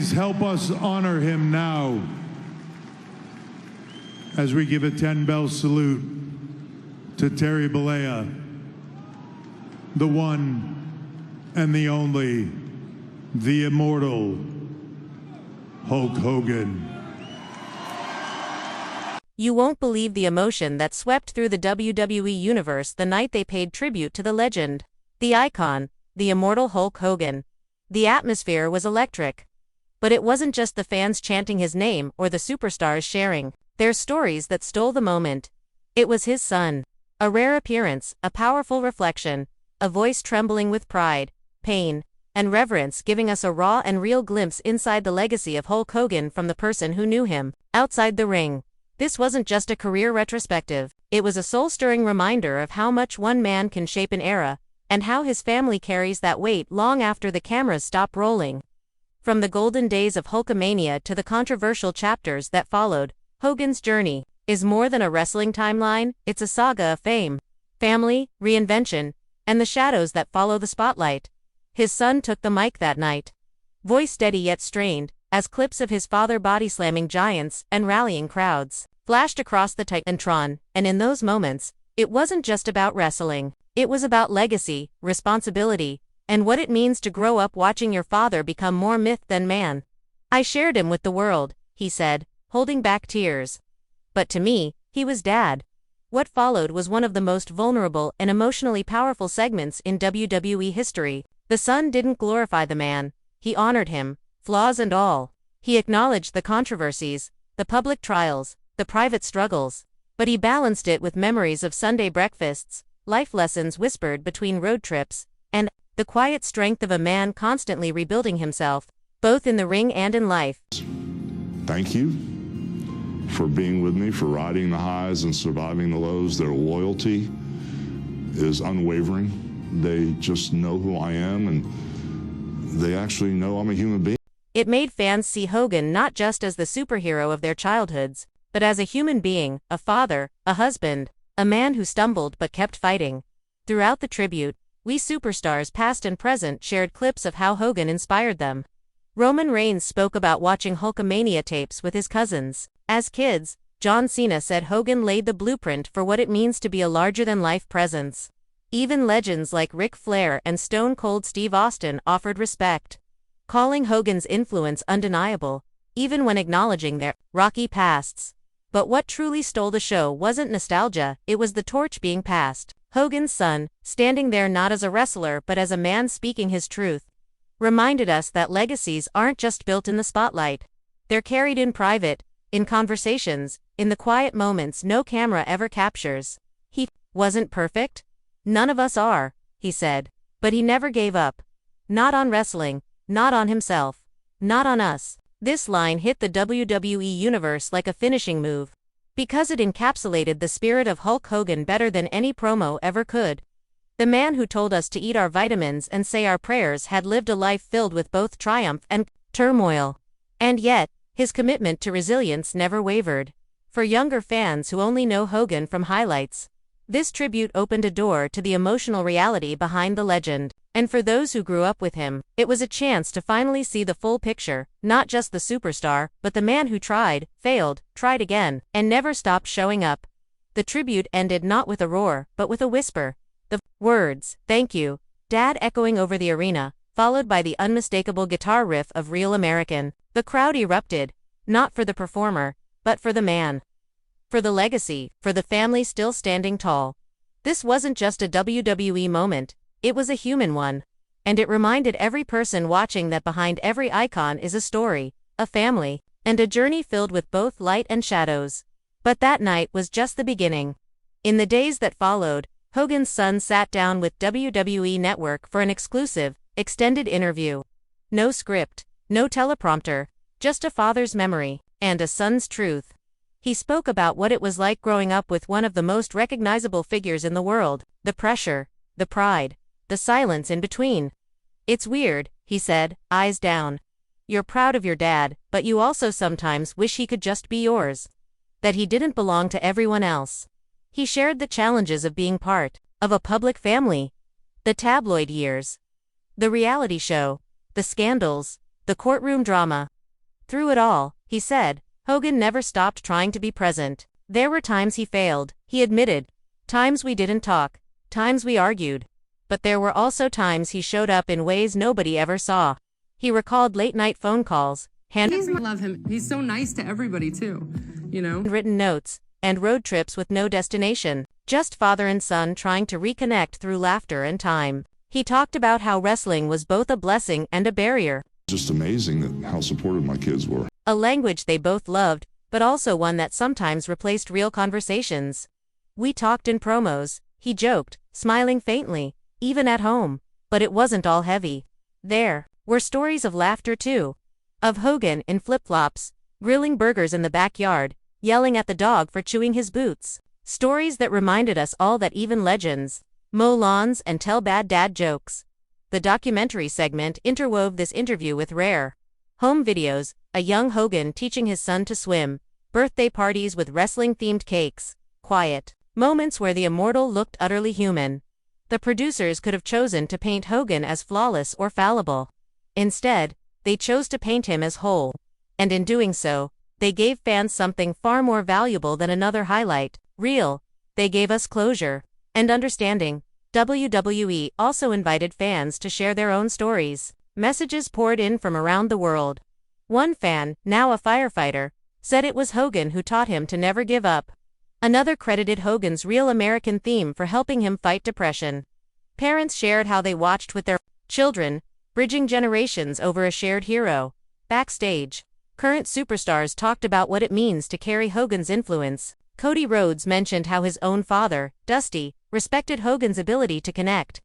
Please help us honor him now as we give a 10-bell salute to Terry Bollea, the one and the only, the immortal Hulk Hogan. You won't believe the emotion that swept through the WWE Universe the night they paid tribute to the legend, the icon, the immortal Hulk Hogan. The atmosphere was electric. But it wasn't just the fans chanting his name or the superstars sharing their stories that stole the moment. It was his son. A rare appearance, a powerful reflection, a voice trembling with pride, pain, and reverence, giving us a raw and real glimpse inside the legacy of Hulk Hogan from the person who knew him outside the ring. This wasn't just a career retrospective, it was a soul-stirring reminder of how much one man can shape an era, and how his family carries that weight long after the cameras stop rolling. From the golden days of Hulkamania to the controversial chapters that followed, Hogan's journey is more than a wrestling timeline, it's a saga of fame, family, reinvention, and the shadows that follow the spotlight. His son took the mic that night. Voice steady yet strained, as clips of his father body-slamming giants and rallying crowds flashed across the Titantron, and in those moments, it wasn't just about wrestling. It was about legacy, responsibility, and what it means to grow up watching your father become more myth than man. I shared him with the world, he said, holding back tears. But to me, he was Dad. What followed was one of the most vulnerable and emotionally powerful segments in WWE history. The son didn't glorify the man, he honored him, flaws and all. He acknowledged the controversies, the public trials, the private struggles. But he balanced it with memories of Sunday breakfasts, life lessons whispered between road trips, and the quiet strength of a man constantly rebuilding himself, both in the ring and in life. Thank you for being with me, for riding the highs and surviving the lows. Their loyalty is unwavering. They just know who I am, and they actually know I'm a human being. It made fans see Hogan not just as the superhero of their childhoods, but as a human being, a father, a husband, a man who stumbled but kept fighting. Throughout the tribute, we superstars past and present shared clips of how Hogan inspired them. Roman Reigns spoke about watching Hulkamania tapes with his cousins. As kids, John Cena said Hogan laid the blueprint for what it means to be a larger-than-life presence. Even legends like Ric Flair and Stone Cold Steve Austin offered respect, calling Hogan's influence undeniable, even when acknowledging their rocky pasts. But what truly stole the show wasn't nostalgia, it was the torch being passed. Hogan's son, standing there not as a wrestler but as a man speaking his truth, reminded us that legacies aren't just built in the spotlight. They're carried in private, in conversations, in the quiet moments no camera ever captures. He wasn't perfect? None of us are, he said. But he never gave up. Not on wrestling, not on himself, not on us. This line hit the WWE Universe like a finishing move, because it encapsulated the spirit of Hulk Hogan better than any promo ever could. The man who told us to eat our vitamins and say our prayers had lived a life filled with both triumph and turmoil. And yet, his commitment to resilience never wavered. For younger fans who only know Hogan from highlights, this tribute opened a door to the emotional reality behind the legend. And for those who grew up with him, it was a chance to finally see the full picture, not just the superstar, but the man who tried, failed, tried again, and never stopped showing up. The tribute ended not with a roar, but with a whisper. The words, "Thank you, Dad," echoing over the arena, followed by the unmistakable guitar riff of Real American. The crowd erupted, not for the performer, but for the man. For the legacy, for the family still standing tall. This wasn't just a WWE moment. It was a human one. And it reminded every person watching that behind every icon is a story, a family, and a journey filled with both light and shadows. But that night was just the beginning. In the days that followed, Hogan's son sat down with WWE Network for an exclusive, extended interview. No script, no teleprompter, just a father's memory, and a son's truth. He spoke about what it was like growing up with one of the most recognizable figures in the world, the pressure, the pride, the silence in between. "It's weird," he said, eyes down. "You're proud of your dad, but you also sometimes wish he could just be yours. That he didn't belong to everyone else." He shared the challenges of being part of a public family. The tabloid years, the reality show, the scandals, the courtroom drama. Through it all, he said, Hogan never stopped trying to be present. There were times he failed, he admitted. Times we didn't talk. Times we argued. But there were also times he showed up in ways nobody ever saw. He recalled late-night phone calls, I love him. He's so nice to everybody, too. Written notes, and road trips with no destination. Just father and son trying to reconnect through laughter and time. He talked about how wrestling was both a blessing and a barrier. Just amazing how supportive my kids were. A language they both loved, but also one that sometimes replaced real conversations. We talked in promos, he joked, smiling faintly, even at home. But it wasn't all heavy. There were stories of laughter too. Of Hogan in flip-flops, grilling burgers in the backyard, yelling at the dog for chewing his boots. Stories that reminded us all that even legends mow lawns and tell bad dad jokes. The documentary segment interwove this interview with rare home videos, a young Hogan teaching his son to swim, birthday parties with wrestling-themed cakes, quiet moments where the immortal looked utterly human. The producers could have chosen to paint Hogan as flawless or fallible. Instead, they chose to paint him as whole. And in doing so, they gave fans something far more valuable than another highlight. Real. They gave us closure and understanding. WWE also invited fans to share their own stories. Messages poured in from around the world. One fan, now a firefighter, said it was Hogan who taught him to never give up. Another credited Hogan's Real American theme for helping him fight depression. Parents shared how they watched with their children, bridging generations over a shared hero. Backstage, current superstars talked about what it means to carry Hogan's influence. Cody Rhodes mentioned how his own father, Dusty, respected Hogan's ability to connect.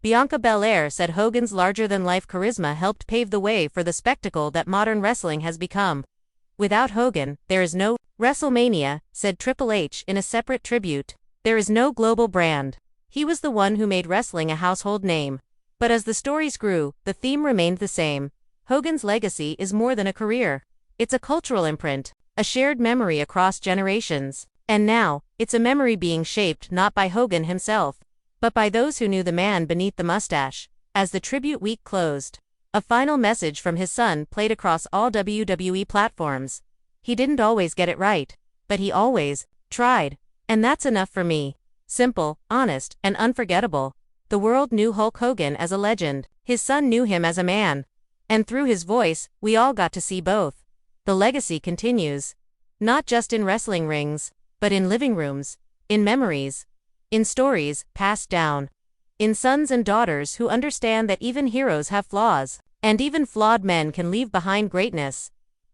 Bianca Belair said Hogan's larger-than-life charisma helped pave the way for the spectacle that modern wrestling has become. Without Hogan, there is no WrestleMania, said Triple H in a separate tribute. There is no global brand. He was the one who made wrestling a household name. But as the stories grew, the theme remained the same. Hogan's legacy is more than a career. It's a cultural imprint, a shared memory across generations. And now, it's a memory being shaped not by Hogan himself, but by those who knew the man beneath the mustache. As the tribute week closed, a final message from his son played across all WWE platforms. He didn't always get it right, but he always tried. And that's enough for me. Simple, honest, and unforgettable. The world knew Hulk Hogan as a legend. His son knew him as a man. And through his voice, we all got to see both. The legacy continues. Not just in wrestling rings, but in living rooms, in memories, in stories passed down, in sons and daughters who understand that even heroes have flaws, and even flawed men can leave behind greatness.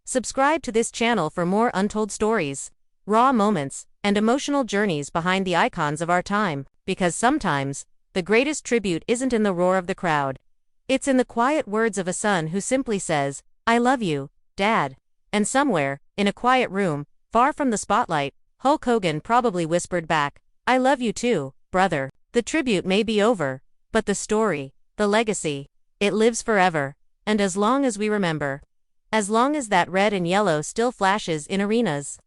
Subscribe to this channel for more untold stories, raw moments, and emotional journeys behind the icons of our time, because sometimes, the greatest tribute isn't in the roar of the crowd. It's in the quiet words of a son who simply says, "I love you, Dad." And somewhere, in a quiet room, far from the spotlight, Hulk Hogan probably whispered back, "I love you too, brother." The tribute may be over, but the story, the legacy, it lives forever. And as long as we remember, as long as that red and yellow still flashes in arenas,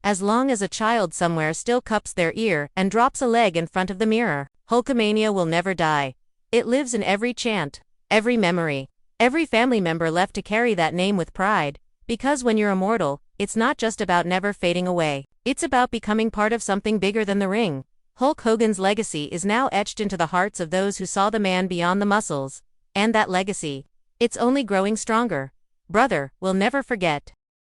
as long as a child somewhere still cups their ear and drops a leg in front of the mirror, Hulkamania will never die. It lives in every chant, every memory, every family member left to carry that name with pride. Because when you're immortal, it's not just about never fading away. It's about becoming part of something bigger than the ring. Hulk Hogan's legacy is now etched into the hearts of those who saw the man beyond the muscles. And that legacy, it's only growing stronger. Brother, we'll never forget.